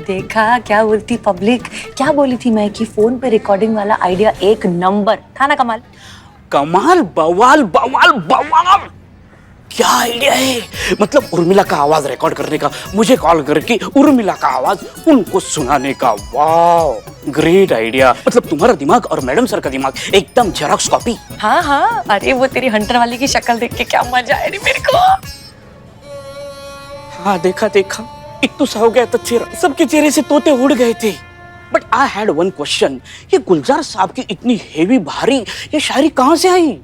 देखा क्या बोलती पब्लिक, क्या बोली थी मैं कि फोन पे रिकॉर्डिंग वाला आइडिया एक नंबर था ना कमाल। कमाल, बवाल बवाल बवाल। क्या आइडिया है, मतलब उर्मिला का आवाज रिकॉर्ड करने का, मुझे कॉल करके उर्मिला का आवाज उनको सुनाने का। वाह ग्रेट आइडिया। मतलब तुम्हारा दिमाग और मैडम सर का दिमाग एकदम जेरॉक्स कॉपी। हाँ हाँ, अरे वो तेरी हंटर वाली की शक्ल देख के क्या मजा आया रे मेरे को। हाँ देखा देखा, इतना सा हो गया तो चेहरा, सबके चेहरे से तोते उड़ गए थे। But I had one question, ये गुलजार साहब की इतनी हेवी भारी ये शायरी कहाँ से आई?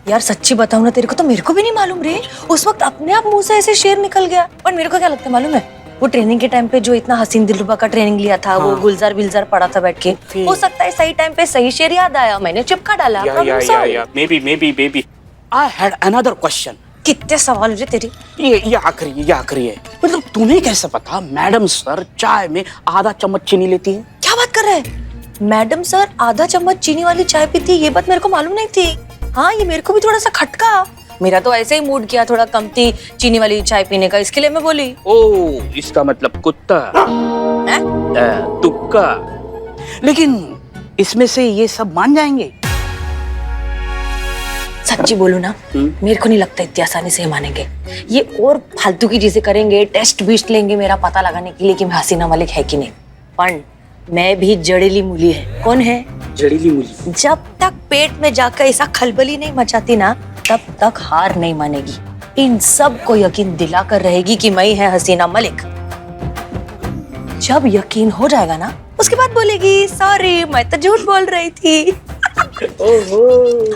यार सच्ची बताऊं ना तेरे को, तो मेरे को भी नहीं मालूम रे। उस वक्त अपने आप मुंह से ऐसे शेर निकल गया। और मेरे को क्या लगता है मालूम है, वो ट्रेनिंग के टाइम पे जो इतना हसीन दिलरुबा का ट्रेनिंग लिया था, वो गुलजार बिलजार पड़ा था बैठ के, हो सकता है सही टाइम पे सही शेर याद आया, मैंने चिपका डाला। Maybe. I had another question. कितने सवाल रे तेरी। ये आखिरी है। मतलब तुम्हें कैसे पता मैडम सर चाय में आधा चम्मच चीनी लेती है? क्या बात कर रहे हैं, मैडम सर आधा चम्मच चीनी वाली चाय पीती, ये बात मेरे को मालूम नहीं थी। हाँ ये मेरे को भी थोड़ा सा खटका, मेरा तो ऐसे ही मूड किया थोड़ा कम थी चीनी वाली चाय पीने का, इसके लिए मैं बोली। ओह इसका मतलब कुत्ता, तुक्का। लेकिन इसमें से ये सब मान जाएंगे? सच्ची बोलूं ना, मेरे को नहीं लगता इतनी आसानी से मानेंगे। ये और फालतू की चीजें करेंगे, टेस्ट बिस्ट लेंगे मेरा पता लगाने के लिए कि मैं हसीना मलिक है कि नहीं। पण मैं भी जड़ेली मूली है। कौन है? जड़ीली मूली। जब तक पेट में जाकर ऐसा खलबली नहीं मचाती ना, तब तक हार नहीं मानेगी। इन सब को यकीन दिलाकर रहेगी कि मैं है हसीना मलिक। जब यकीन हो जाएगा ना, उसके बाद बोलेगी सॉरी मैं तो झूठ बोल रही थी।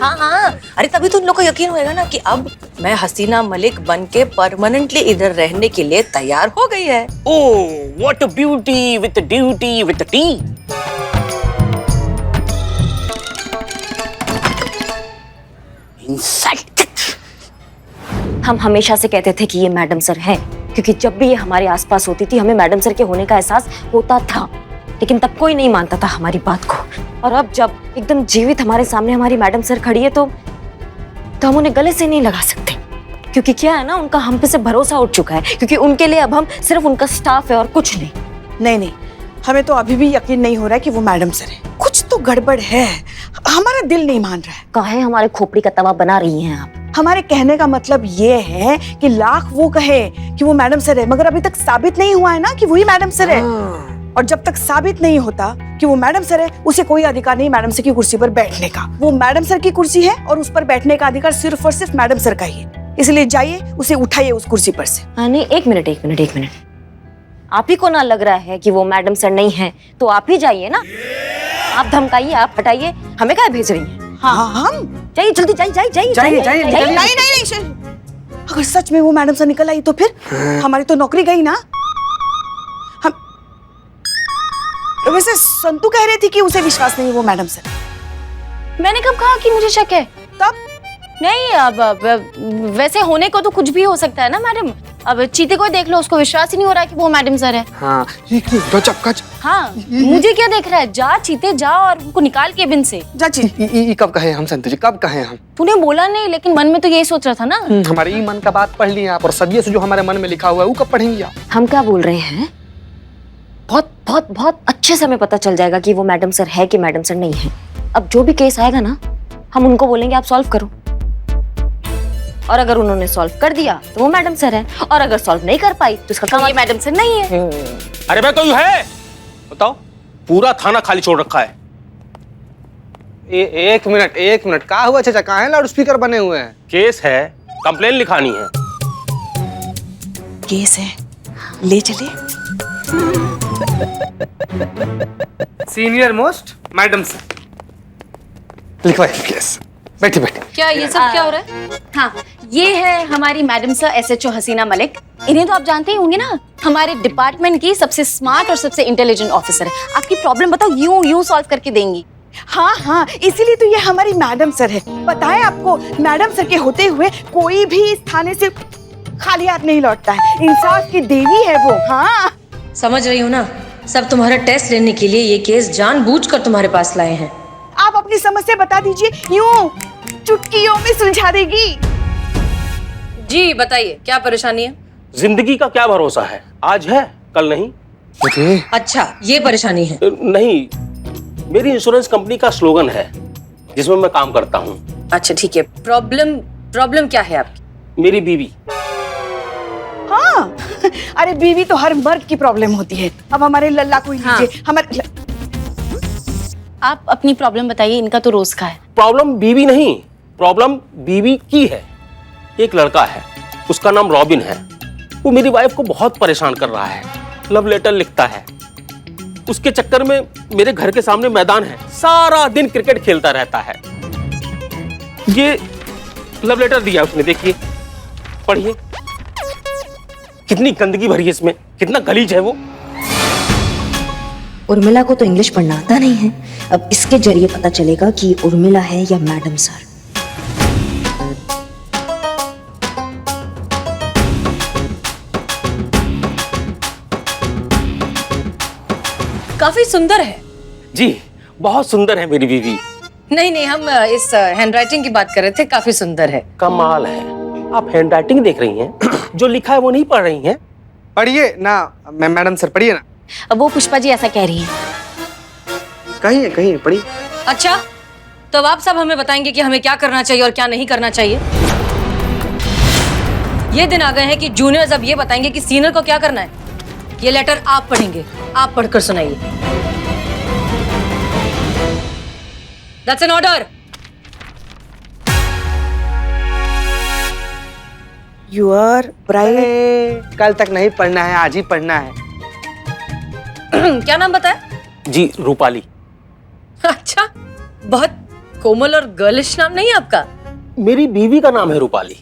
हाँ, अरे तभी तो उन लोग को यकीन होएगा ना कि अब मैं हसीना मलिक बन के परमानेंटली इधर रहने के लिए तैयार हो गई है। Oh what a beauty with duty with T. हम हमेशा से कहते थे कि ये मैडम सर है, क्योंकि जब भी ये हमारे आसपास होती थी हमें मैडम सर के होने का एहसास होता था, लेकिन तब कोई नहीं मानता था हमारी बात को। और अब जब एकदम जीवित हमारे सामने हमारी मैडम सर खड़ी है तो हम उन्हें गले से नहीं लगा सकते, क्योंकि क्या है ना, उनका हम पे से भरोसा उठ चुका है, क्योंकि उनके लिए अब हम सिर्फ उनका स्टाफ है और कुछ नहीं। नहीं, हमें तो अभी भी यकीन नहीं हो रहा है कि वो मैडम सर है। कुछ तो गड़बड़ है, हमारा दिल नहीं मान रहा है। काहे हमारे खोपड़ी का तवा बना रही हैं आप? हमारे कहने का मतलब ये है कि लाख वो कहे कि वो मैडम सर है, मगर अभी तक साबित नहीं हुआ है ना कि वही मैडम सर है। और जब तक साबित नहीं होता कि वो मैडम सर है, उसे कोई अधिकार नहीं मैडम सर की कुर्सी पर बैठने का। वो मैडम सर की कुर्सी है और उस पर बैठने का अधिकार सिर्फ और सिर्फ मैडम सर का ही है। इसलिए जाइए, उसे उठाइए उस कुर्सी पर से। नहीं, एक मिनट। आप ही को ना लग रहा है कि वो मैडम सर नहीं है, तो आप ही जाइए ना। आप धमकाइए, आप हटाइए, हमें क्या भेज रही हैं? हाँ, हम जाइए जल्दी, जाइए। नहीं। अगर सच में वो मैडम सर निकल आई तो फिर हमारी तो नौकरी गई ना। हम वैसे संतू कह रही थी कि उसे विश्वास नहीं वो मैडम सर। मैंने कब कहा कि मुझे शक है? तब नहीं, अब वैसे होने को तो कुछ भी हो सकता है ना मैडम। अब चीते को देख लो, उसको विश्वास ही नहीं हो रहा कि वो मैडम सर है। हाँ, हाँ, मुझे क्या देख रहा है? जा चीते जा और उनको निकाल केबिन से। जा चीते। कब कहे हम संतु जी, कब कहे हम? तूने बोला नहीं, लेकिन मन में तो यही सोच रहा था ना। हमारे ई मन का बात पढ़ लिया आप, और सदियों से जो हमारे मन में लिखा हुआ है वो कब पढ़ेंगे आप? हम क्या बोल रहे हैं? बहुत अच्छे से हमें पता चल जाएगा कि वो मैडम सर है कि मैडम सर नहीं है। अब जो भी केस आएगा ना, हम उनको बोलेंगे आप सॉल्व करो, और अगर उन्होंने सॉल्व कर दिया तो वो मैडम सर है, और अगर सॉल्व नहीं कर पाई तो उसका काम ये मैडम सर नहीं है। अरे भाई कोई है? बताओ, पूरा थाना खाली छोड़ रखा है। एक मिनट, क्या हुआ चाचा? कहाँ है लाउड स्पीकर बने हुए हैं? केस है, कंप्लेन लिखानी है। केस है, ले चले। सीनियर मोस्ट मैडम सर लिखवाइए केस। बैठिए। क्या ये सब क्या हो रहा है? हाँ, ये है हमारी मैडम सर SHO हसीना मलिक। इन्हें तो आप जानते ही होंगे ना, हमारे डिपार्टमेंट की सबसे स्मार्ट और सबसे इंटेलिजेंट ऑफिसर है। आपकी प्रॉब्लम बताओ यूं सॉल्व करके देंगी। हाँ, इसीलिए तो ये हमारी मैडम सर है। बताएं आपको, मैडम सर के होते हुए कोई भी इस थाने से खाली हाथ नहीं लौटता है। इंसाफ की देवी है वो। हाँ, समझ रही हो ना, सब तुम्हारा टेस्ट लेने के लिए ये केस जानबूझकर तुम्हारे पास लाए हैं। आप अपनी समस्या बता दीजिए, यूं चुटकियों में सुलझा देगी। जी बताइए, क्या परेशानी है? जिंदगी का क्या भरोसा है, आज है कल नहीं। अरे अच्छा, ये परेशानी है। नहीं, मेरी इंश्योरेंस कंपनी का स्लोगन है जिसमें मैं काम करता हूँ। अच्छा ठीक है, प्रॉब्लम क्या है आपकी? मेरी बीवी। हाँ अरे बीवी तो हर मर्द की प्रॉब्लम होती है। अब हमारे लल्ला को ही लीजिए। हमारे आप अपनी प्रॉब्लम बताइए, इनका तो रोज का है। प्रॉब्लम बीवी नहीं, प्रॉब्लम बीवी की है। एक लड़का है, उसका नाम रॉबिन है। वो मेरी वाइफ को बहुत परेशान कर रहा है, लव लेटर लिखता है। उसके चक्कर में मेरे घर के सामने मैदान है, सारा दिन क्रिकेट खेलता रहता है। ये लव लेटर दिया उसने, देखिए, पढ़िए। कितनी गंदगी भरी है इसमें, कितना गलीज है वो। उर्मिला को तो इंग्लिश पढ़ना आता नहीं है। अब इसके जरिए पता चलेगा कि उर्मिला है या मैडम सर। काफी सुंदर है। जी, बहुत सुंदर है मेरी बीवी। नहीं, हम इस हैंडराइटिंग की बात कर रहे थे। काफी सुंदर है। कमाल है, आप हैंडराइटिंग देख रही हैं, जो लिखा है वो नहीं पढ़ रही हैं। पढ़िए ना मैडम सर, पढ़िए ना। अब वो पुष्पा जी ऐसा कह रही है। कहिए पढ़िए। अच्छा, तो अब आप सब हमें बताएंगे कि हमें क्या करना चाहिए और क्या नहीं करना चाहिए। ये दिन आ गए हैं कि जूनियर्स अब ये बताएंगे कि सीनियर को क्या करना है। ये लेटर आप पढ़ेंगे, आप पढ़कर सुनाइए। That's an order. Your bride. कल तक नहीं पढ़ना है, आज ही पढ़ना है। क्या नाम बताया? जी, रूपाली। अच्छा, बहुत कोमल और गर्लिश नाम नहीं है आपका। मेरी बीवी का नाम है रूपाली।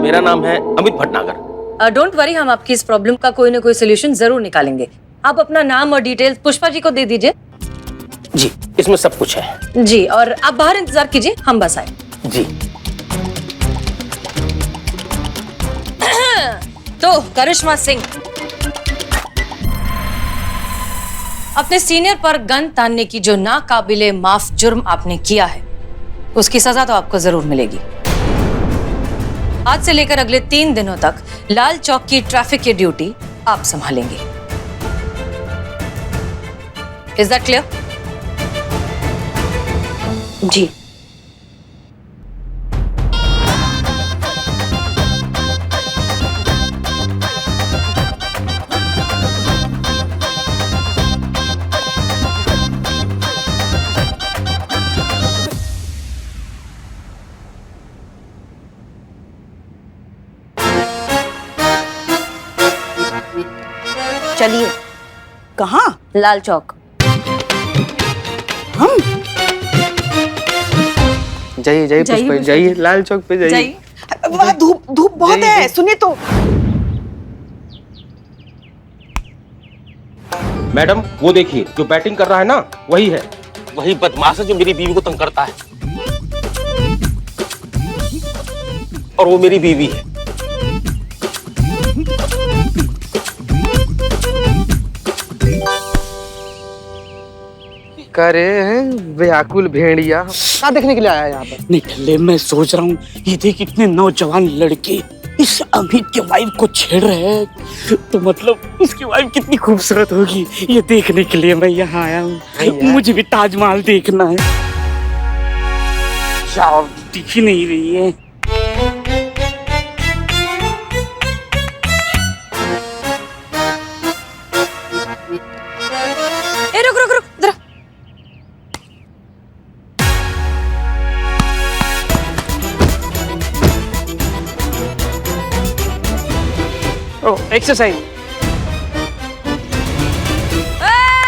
मेरा नाम है अमित भटनागर। डोंट वरी, हम आपकी इस प्रॉब्लम का कोई ना कोई सोल्यूशन जरूर निकालेंगे। आप अपना नाम और डिटेल्स पुष्पा जी को दे दीजिए। जी, इसमें सब कुछ है। जी, और आप बाहर इंतजार कीजिए, हम बस आए। जी। तो करिश्मा सिंह, अपने सीनियर पर गन तानने की जो नाकाबिले माफ जुर्म आपने किया है, उसकी सजा तो आपको जरूर मिलेगी। आज से लेकर अगले 3 दिनों तक लाल चौक की ट्रैफिक की ड्यूटी आप संभालेंगे। Is that clear? जी। चलिए। कहाँ? लाल चौक। हम जाइए पुष्पा, जाइए लाल चौक पे जाइए। वहाँ धूप बहुत है। सुनिए तो। मैडम, वो देखिए, जो बैटिंग कर रहा है ना, वही है। वही बदमाश है जो मेरी बीवी को तंग करता है। और वो मेरी बीवी है। करे हैं व्याकुल भेड़िया। क्या देखने के लिए आया है यहाँ पर? निकले, मैं सोच रहा हूँ, ये देख इतने नौजवान लड़के इस अमित के वाइफ को छेड़ रहे हैं, तो मतलब उसकी वाइफ कितनी खूबसूरत होगी, ये देखने के लिए मैं यहाँ आया हूँ। मुझे भी ताजमहल देखना है। क्या दिख ही नहीं रही है। ए, रुक रुक रुक, इधर आ। एक्सरसाइज।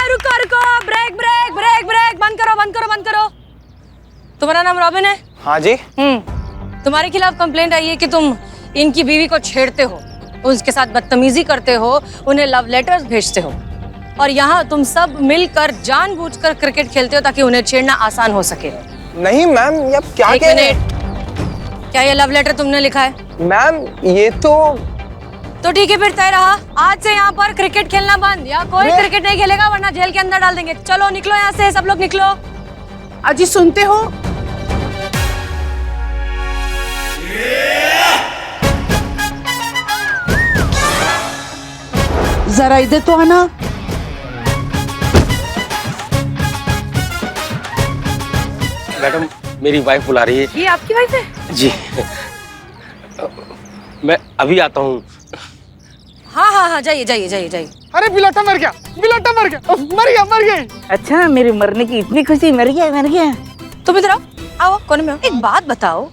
रुको रुको, ब्रेक ब्रेक ब्रेक ब्रेक, बंद करो बंद करो बंद करो। तुम्हारा नाम रॉबिन है? हाँ जी। तुम्हारे खिलाफ कंप्लेंट आई है कि तुम इनकी बीवी को छेड़ते हो, उसके साथ बदतमीजी करते हो, उन्हें लव लेटर्स भेजते हो, और यहाँ तुम सब मिलकर जानबूझकर क्रिकेट खेलते हो ताकि उन्हें छेड़ना आसान हो सके। नहीं मैम, ये क्या एक कह रहे हैं? मिनट, क्या ये लव लेटर तुमने लिखा है? मैम ये तो ठीक है, फिर तय रहा, आज से यहाँ पर क्रिकेट खेलना बंद, या कोई क्रिकेट नहीं खेलेगा वरना जेल के अंदर डाल देंगे। चलो निकलो यहाँ से, सब लोग निकलो। अजी सुनते हो? जरा इधर तो आना। मैडम मेरी वाइफ बुला रही है। ये आपकी वाइफ है? जी मैं अभी आता हूँ। हाँ हाँ हाँ, जाइए जाइए जाइए जाइए। अरे बिलाटा मर गया, बिलाटा मर गया, मर गया, मर गया। अच्छा, मेरे मरने की इतनी खुशी, मर गया मर गया। तुम इधर आओ, आओ कोने में आओ। एक बात बताओ,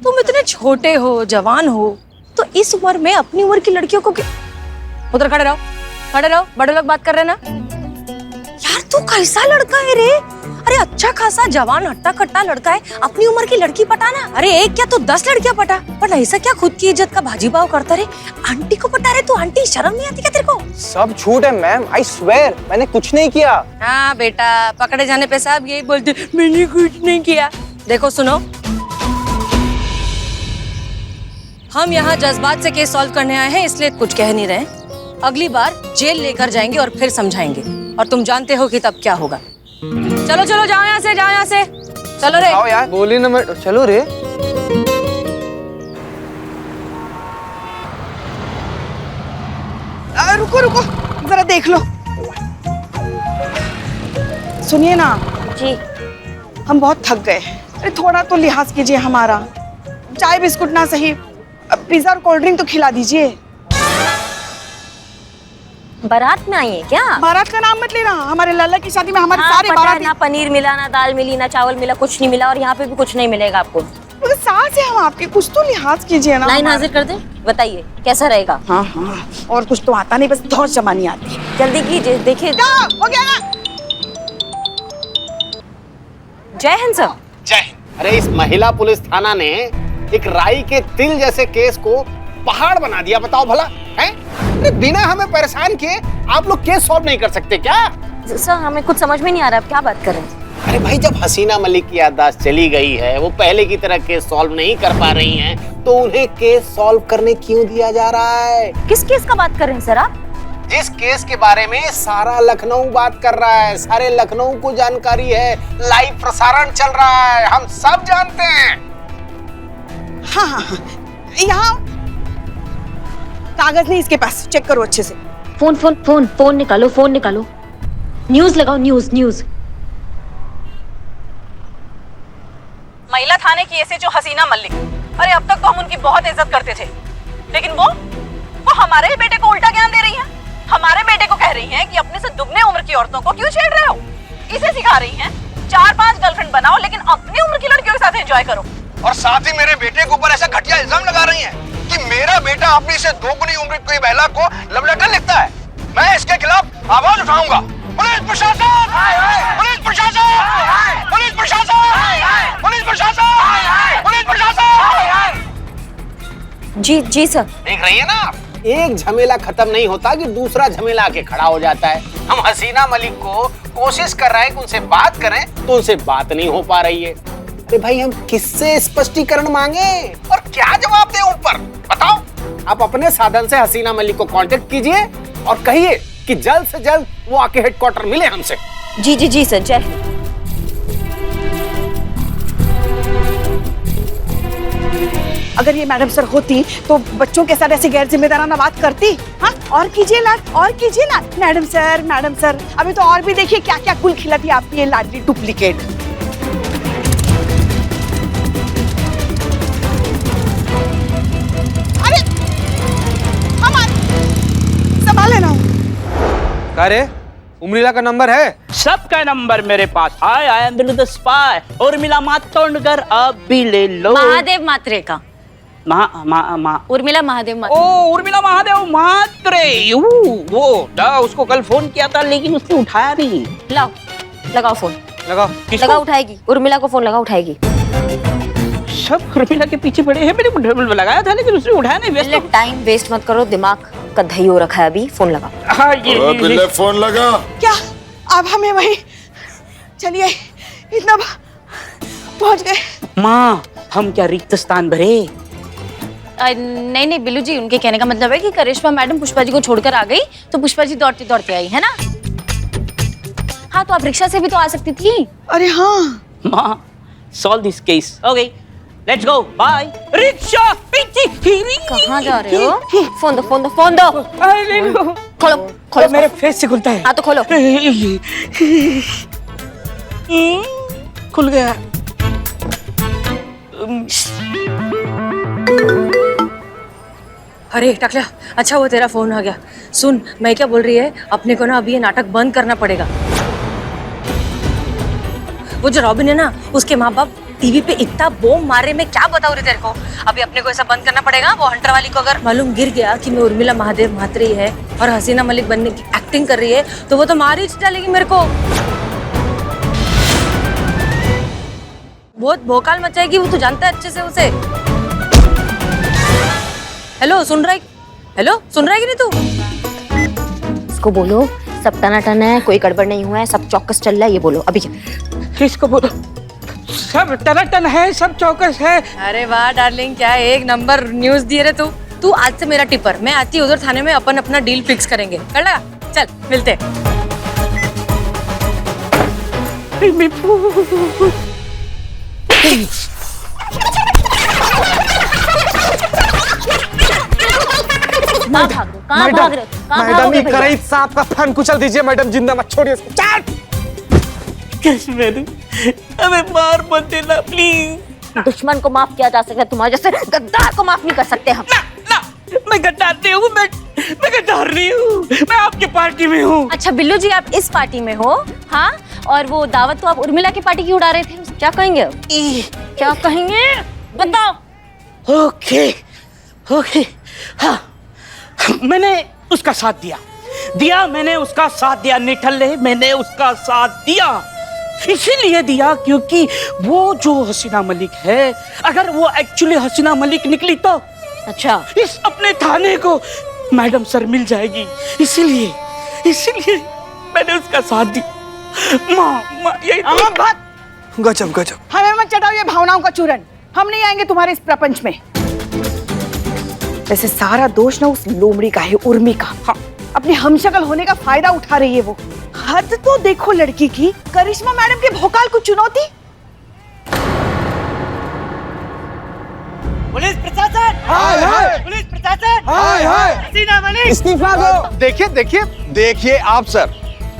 तुम इतने छोटे हो, जवान हो, तो इस उम्र में अपनी उम्र की लड़कियों को उधर खड़े रहो, खड़े रहो, बड़े लोग बात कर रहे हैं ना। यार तू कैसा लड़का है रे? अरे अच्छा खासा जवान हट्टा कट्टा लड़का है, अपनी उम्र की लड़की पटाना। अरे एक क्या तो 10 लड़कियां पटा, पर ऐसा क्या खुद की इज्जत का भाजी भाव करता रे? आंटी को पटा रहे तू, आंटी शर्म नहीं आती क्या तेरे को? सब झूठ है मैम, आई स्वेयर मैंने कुछ नहीं किया। हाँ बेटा, पकड़े जाने पे साहब यही बोलते मैंने कुछ नहीं किया। देखो सुनो, हम यहाँ जज्बात से केस सॉल्व करने आए हैं, इसलिए कुछ कह नहीं रहे। अगली बार जेल लेकर जाएंगे और फिर समझाएंगे, और तुम जानते हो कि तब क्या होगा। चलो चलो, जाओ यहाँ से, जाओ यहाँ से, चलो रे। आओ यार, बोली ना मैं, चलो रे। रुको रुको, जरा देख लो। सुनिए ना जी। हम बहुत थक गए, अरे थोड़ा तो लिहाज कीजिए हमारा। चाय बिस्कुट ना सही, पिज्जा और कोल्ड ड्रिंक तो खिला दीजिए। बारात में आई है क्या? बारात का नाम मत लेना, हमारे लल्ला की शादी में हमारे हाँ, सारे पता है बारात ना, पनीर मिला ना, दाल मिली ना, चावल मिला, कुछ नहीं मिला, और यहाँ पे भी कुछ नहीं मिलेगा आपको। सास है हम आपके, कुछ तो लिहाज कीजिए ना। लाइन हाजिर कर दे, बताइए कैसा रहेगा? हाँ हाँ, और कुछ तो आता नहीं, बस धौस जमानी आती है। जल्दी कीजिए, देखिए। हो गया ना? जय हिंद सर। जय हिंद। अरे इस महिला पुलिस थाना ने एक राई के तिल जैसे केस को पहाड़ बना दिया, बताओ भला है? अरे बिना हमें परेशान किए आप लोग केस सॉल्व नहीं कर सकते क्या? सर हमें कुछ समझ में नहीं आ रहा, आप क्या बात कर रहे हैं? अरे भाई, जब हसीना मलिक की याददाश्त चली गई है, वो पहले की तरह केस सॉल्व नहीं कर पा रही हैं, तो उन्हें केस सॉल्व करने क्यों दिया जा रहा है? किस केस का बात कर रहे हैं सर आप? जिस केस के बारे में सारा लखनऊ बात कर रहा है, सारे लखनऊ को जानकारी है, लाइव प्रसारण चल रहा है, हम सब जानते हैं। हाँ हाँ हाँ, यहाँ कागज नहीं इसके पास, चेक करो अच्छे से। फोन फोन फोन फोन निकालो, फोन निकालो, न्यूज लगाओ, न्यूज न्यूज। महिला थाने की एसएचओ हसीना मलिक, अरे अब तक तो हम उनकी बहुत इज्जत करते थे, लेकिन वो हमारे ही बेटे को उल्टा ज्ञान दे रही हैं। हमारे बेटे को कह रही हैं कि अपने से दुगने उम्र की औरतों को क्यों छेड़ रहे हो। इसे सिखा रही हैं 4-5 गर्लफ्रेंड बनाओ, लेकिन अपनी उम्र की लड़कियों के साथ एंजॉय करो। और साथ ही मेरे बेटे के ऊपर ऐसा घटिया इल्जाम लगा रही हैं कि मेरा बेटा अपनी से दोगुनी उम्र की महिला को लव लेटर लिखता है। मैं इसके खिलाफ आवाज उठाऊंगा। पुलिस प्रशासन! पुलिस प्रशासन! पुलिस प्रशासन! पुलिस प्रशासन! पुलिस प्रशासन! जी जी सर। देख रही है ना आप, एक झमेला खत्म नहीं होता कि दूसरा झमेला आके खड़ा हो जाता है। हम हसीना मलिक को कोशिश कर रहे हैं कि उनसे बात करें, तो उनसे बात नहीं हो पा रही है। तो भाई हम किससे स्पष्टीकरण मांगे और क्या जवाब दें ऊपर, बताओ। आप अपने साधन से हसीना मलिक को कांटेक्ट कीजिए और कहिए कि जल्द से जल्द वो आके हेडक्वार्टर मिले हमसे। जी जी जी सर, जय हिंद। अगर ये मैडम सर होती तो बच्चों के साथ ऐसी गैर जिम्मेदाराना बात करती। हाँ, और कीजिए लाड, और कीजिए ना। मैडम सर, अभी तो और भी देखिए क्या क्या कुल खिलाती आपकी ये लाडली डुप्लीकेट। अरे संभाले ना। अरे उर्मिला का नंबर है? सबका नंबर मेरे पास। I am the spy. Urmila Matondkar अब भी ले लो। महादेव मात्रे का। उर्मिला महादेव मात्रे। ओ उर्मिला महादेव मात्रे, वो उसको कल फोन किया था, लेकिन उसने उठाया नहीं। लाओ, लगाओ फोन। लगाओ। लगा, उठाएगी। उर्मिला को फोन लगा, उठाएगी। सब उर्मिला के पीछे पड़े हैं। मैंने लगाया था, लेकिन उसने उठाया नहीं। टाइम वेस्ट मत करो, दिमाग का दही हो रखा है अभी। फोन लगा। हाँ, ये फोन लगा। क्या अब हमें वही? चलिए, इतना पहुंच गए। माँ, हम क्या रिक्त स्थान भरे? नहीं नहीं बिल्लू जी, उनके कहने का मतलब है कि करिश्मा मैडम पुष्पा जी को छोड़कर आ गई, तो पुष्पा जी दौड़ते दौड़ते आई है ना। हाँ, तो आप रिक्शा से भी तो आ सकती थी। अरे हाँ माँ, solve this case. Okay, let's go, bye. Rickshaw कहाँ जा रहे हो? फोन दो, फोन दो, फोन दो। खोलो खोलो। मेरे फेस से खुलता है। हाँ तो खोलो। खुल गया। अरे टकला, अच्छा वो तेरा फोन आ गया। सुन, मैं क्या बोल रही है, अपने को ना अभी ये नाटक बंद करना पड़ेगा। वो जो रॉबिन है ना, उसके माँ बाप टीवी पे इतना बोम मारे, मैं क्या बताऊँ रे तेरे को। अभी अपने को ऐसा बंद करना पड़ेगा। वो हंटर वाली को अगर मालूम गिर गया कि मैं उर्मिला महादेव म्हात्रे है और हसीना मलिक बनने की एक्टिंग कर रही है, तो वो तो मार ही डालेगी मेरे को। बहुत भोकाल मचाएगी वो, तो जानता है अच्छे से उसे। हेलो, सुन रहा है? हेलो, सुन रहा है कि नहीं तू? इसको बोलो सब टनाटन है, कोई गड़बड़ नहीं हुआ है, सब चौकस चल रहा है, ये बोलो अभी। किसको बोलो? सब टनाटन है, सब चौकस है। अरे वाह डार्लिंग, क्या एक नंबर न्यूज दिए रे तू। तू आज से मेरा टिपर, मैं आती उधर थाने में, अपन अपना डील फिक्स करेंगे। कर लगा? चल मिलते। कहाँ भाग रहे हो? कहाँ भाग रहे हो? कहाँ मैडम भागोगे ये भैया? कराई सांप का फन कुचल दीजिए मैडम, जिंदा मत छोड़िए इसको। हमें मार मत देना प्लीज। दुश्मन को माफ किया जा सकता है, तुम्हारे जैसे गद्दार को माफ नहीं कर सकते हम। ना, मैं गद्दार नहीं हूँ, मैं गद्दार नहीं हूँ, मैं आपकी पार्टी में हूँ। अच्छा बिल्लू जी, आप इस पार्टी में हो? हाँ, और वो दावत तो आप उर्मिला की पार्टी की उड़ा रहे थे, क्या कहेंगे अब? क्या कहेंगे बताओ। ओके ओके, हाँ मैंने उसका साथ दिया मैंने उसका साथ दिया निठल्ले, मैंने उसका साथ दिया। इसीलिए दिया क्योंकि वो जो हसीना मलिक है, अगर वो एक्चुअली हसीना मलिक निकली तो अच्छा, इस अपने थाने को मैडम सर मिल जाएगी। इसीलिए मैंने उसका साथ दिया। माँ यही तो। गजब गजब। हमें मत चटाओ ये भावनाओं का चूरन, हम नहीं आएंगे तुम्हारे इस प्रपंच में। वैसे सारा दोष ना उस लोमड़ी का है, उर्मी का। हाँ, अपने हमशक्ल होने का फायदा उठा रही है वो। हद तो देखो लड़की की, करिश्मा मैडम के भोकाल को चुनौती। पुलिस प्रशासन, हाय हाय, पुलिस प्रशासन, हाय हाय, हसीना मलिक इस्तीफा दो। देखिए आप सर,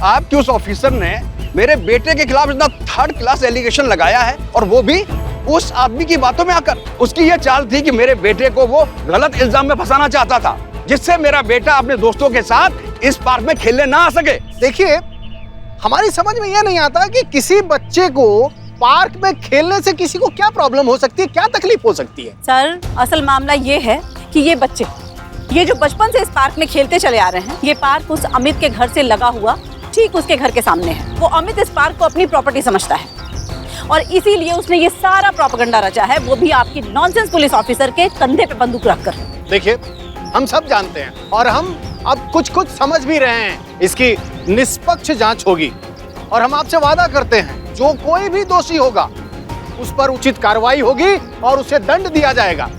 आपके उस ऑफिसर ने मेरे बेटे के खिलाफ इतना थर्ड क्लास एलिगेशन लगाया है, और वो भी उस आदमी की बातों में आकर। उसकी ये चाल थी कि मेरे बेटे को वो गलत इल्जाम में फंसाना चाहता था, जिससे मेरा बेटा अपने दोस्तों के साथ इस पार्क में खेलने ना आ सके। देखिए, हमारी समझ में यह नहीं आता कि किसी बच्चे को पार्क में खेलने से किसी को क्या प्रॉब्लम हो सकती है, क्या तकलीफ हो सकती है। सर, असल मामला ये है कि ये बच्चे, ये जो बचपन से इस पार्क में खेलते चले आ रहे हैं, ये पार्क उस अमित के घर से लगा हुआ ठीक उसके घर के सामने है। वो अमित इस पार्क को अपनी प्रॉपर्टी समझता है और इसीलिए उसने ये सारा प्रोपेगेंडा रचा है, वो भी आपकी नॉनसेंस पुलिस ऑफिसर के कंधे पे बंदूक रखकर। देखिए, हम सब जानते हैं और हम अब कुछ समझ भी रहे हैं। इसकी निष्पक्ष जांच होगी और हम आपसे वादा करते हैं, जो कोई भी दोषी होगा उस पर उचित कार्रवाई होगी और उसे दंड दिया जाएगा।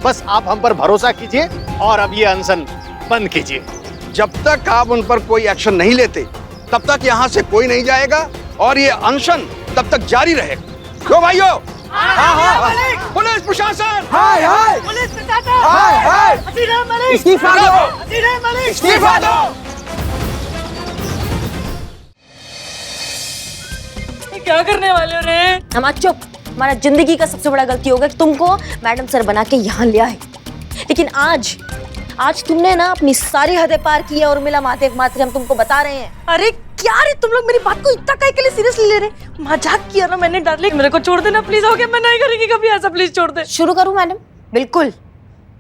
बस आप हम पर भरोसा कीजिए और अब ये अनशन बंद कीजिए। जब तक आप उन पर कोई एक्शन नहीं लेते, तब तक यहाँ से कोई नहीं जाएगा और ये अनशन तब तक जारी रहेगा। क्यों भाइयों? पुलिस प्रशासन, हाय हाय, पुलिस प्रशासन, हाय हाय, हसीना मलिक, इस्तीफा दो। हसीना मलिक, इस्तीफा दो। क्या करने वाले हो रे? हम चुप। हमारा जिंदगी का सबसे बड़ा गलती होगा कि तुमको मैडम सर बना के यहाँ लिया है, लेकिन आज तुमने ना अपनी सारी हदें पार की है। और मिला महादेव मात्रे, हम तुमको बता रहे हैं। अरे क्या रे, तुम लोग मेरी बात को इतना काहे के लिए सीरियसली ले रहे? मजाक किया ना मैंने डार्लिंग, मेरे को छोड़ देना प्लीज। हो गया, मैं नहीं करेंगी कभी ऐसा, प्लीज छोड़ दे। शुरू करूं मैडम? बिल्कुल।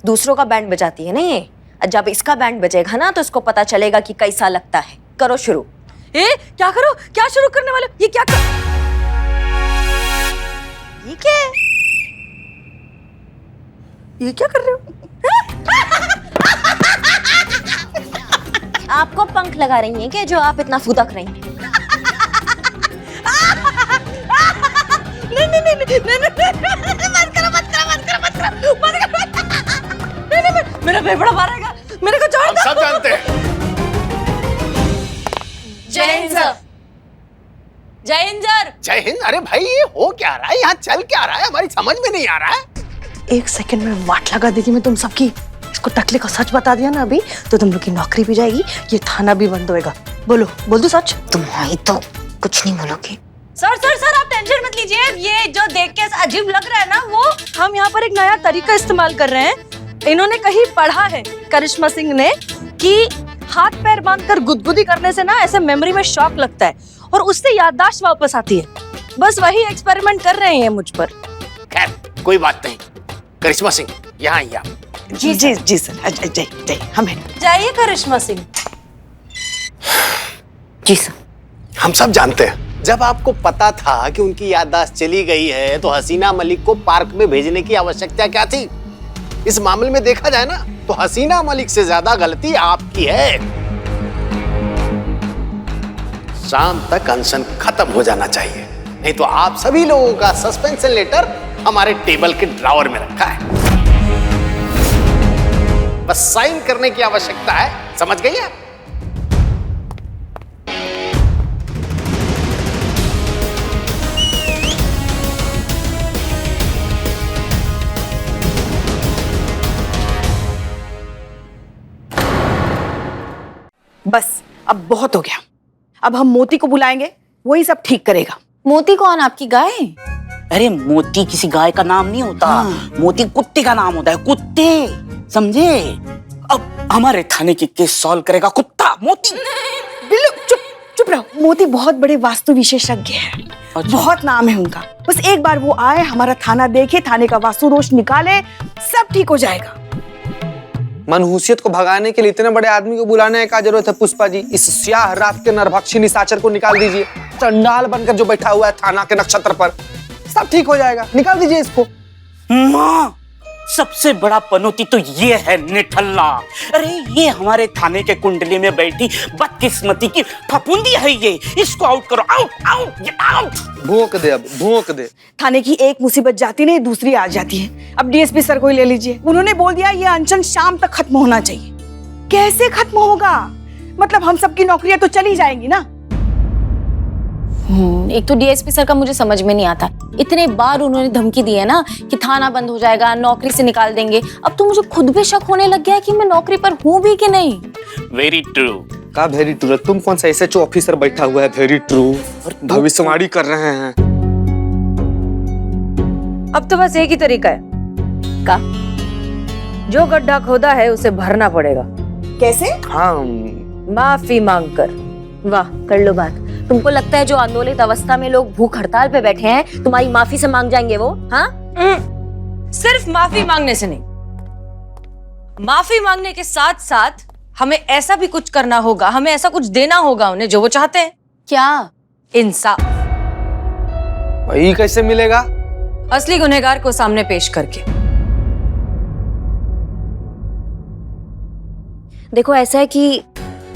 दूसरों का बैंड बजाती है ना ये, जब इसका बैंड बजेगा ना तो इसको पता चलेगा कि कैसा लगता है। करो शुरू। ए क्या करो? क्या शुरू करने वाले? ये क्या कर... ये क्या है? ये क्या कर रहे हो? आपको पंख लगा रही हैं कि जो आप इतना फुदक रही हैं? नहीं, मेरा फेफड़ा मारेगा, मेरे को छोड़ दो। सब जानते हैं। जय हिंद सर। जय हिंद सर। जय हिंद। अरे भाई, ये हो क्या रहा है, यहाँ चल क्या रहा है, हमारी समझ में नहीं आ रहा है। एक सेकंड में वाट लगा देगी मैं तुम सबकी। इसको टकले का सच बता दिया ना अभी, तो तुम लोग की नौकरी भी जाएगी, ये थाना भी बंद होएगा। बोल दो सच। तुम आई तो कुछ नहीं बोलोगी। सर आप टेंशन मत लीजिए, ये जो देख के ऐसा अजीब लग रहा है ना, वो हम यहाँ पर एक नया तरीका इस्तेमाल कर रहे हैं। इन्होंने कहीं पढ़ा है करिश्मा सिंह ने कि हाथ पैर बांधकर गुदगुदी करने से ना ऐसे मेमोरी में शॉक लगता है और उससे याददाश्त वापस आती है। बस वही एक्सपेरिमेंट कर रहे हैं मुझ पर। खैर कोई बात नहीं। करिश्मा सिंह यहाँ आइए आप। जी जी जी सर, जय जय हमें जाइए करिश्मा सिंह। जी सर। हम सब जानते हैं, जब आपको पता था कि उनकी याददाश्त चली गई है तो हसीना मलिक को पार्क में भेजने की आवश्यकता क्या थी? इस मामले में देखा जाए ना तो हसीना मलिक से ज्यादा गलती आपकी है। शाम तक अनशन खत्म हो जाना चाहिए, नहीं तो आप सभी लोगों का सस्पेंशन लेटर हमारे टेबल के ड्रॉवर में रखा है, बस साइन करने की आवश्यकता है। समझ गई आप? बस अब बहुत हो गया। अब हम मोती को बुलाएंगे, वही सब ठीक करेगा। मोती कौन, आपकी गाय? अरे मोती किसी गाय का नाम नहीं होता, मोती कुत्ते का नाम होता है, कुत्ते, समझे? अब हमारे थाने की केस सॉल्व करेगा कुत्ता मोती। बिल्लू चुप चुप रहो। मोती बहुत बड़े वास्तु विशेषज्ञ है, बहुत नाम है उनका। बस एक बार वो आए, हमारा थाना देखे, थाने का वास्तु दोष निकाले, सब ठीक हो जाएगा। मनहूसियत को भगाने के लिए इतने बड़े आदमी को बुलाने का जरूरत है पुष्पा जी? इस स्याह रात के नरभक्षी निशाचर को निकाल दीजिए, चंडाल बनकर जो बैठा हुआ है थाना के नक्षत्र पर। सब ठीक हो जाएगा, निकाल दीजिए इसको। माँ, सबसे बड़ा पनौती तो ये है निठल्ला। अरे ये हमारे थाने के कुंडली में बैठी बदकिस्मती की फफूंदी है ये। इसको आउट करो, आउट आउट गेट आउट। भोंक दे, अब भोंक दे। थाने की एक मुसीबत जाती नहीं, दूसरी आ जाती है। अब डीएसपी सर को ही ले लीजिए, उन्होंने बोल दिया ये अनशन शाम तक खत्म होना चाहिए। कैसे खत्म होगा? मतलब हम सबकी नौकरियां तो चली जाएंगी ना। एक तो डीएसपी सर का मुझे समझ में नहीं आता, इतने बार उन्होंने धमकी दी है ना कि थाना बंद हो जाएगा, नौकरी से निकाल देंगे। अब तो मुझे खुद भी शक होने लग गया है कि मैं नौकरी पर हूँ भी कि नहीं। Very true. का वेरी ट्रू? तुम कौन सा एसएचओ ऑफिसर बैठा हुआ है वेरी ट्रू? भविष्यवाणी कर रहे हैं। अब तो बस एक ही तरीका है का? जो गड्ढा खोदा है उसे भरना पड़ेगा। कैसे? हाँ, माफी मांगकर। वाह, कर लो बात। तुमको लगता है जो आंदोलित अवस्था में लोग भूख हड़ताल पे बैठे हैं तुम्हारी माफी से मांग जाएंगे वो? हाँ, सिर्फ माफी मांगने से नहीं, माफी मांगने के साथ साथ हमें ऐसा भी कुछ करना होगा, हमें ऐसा कुछ देना होगा उन्हें जो वो चाहते हैं। क्या? इंसाफ। वही कैसे मिलेगा? असली गुनहगार को सामने पेश करके। देखो ऐसा है कि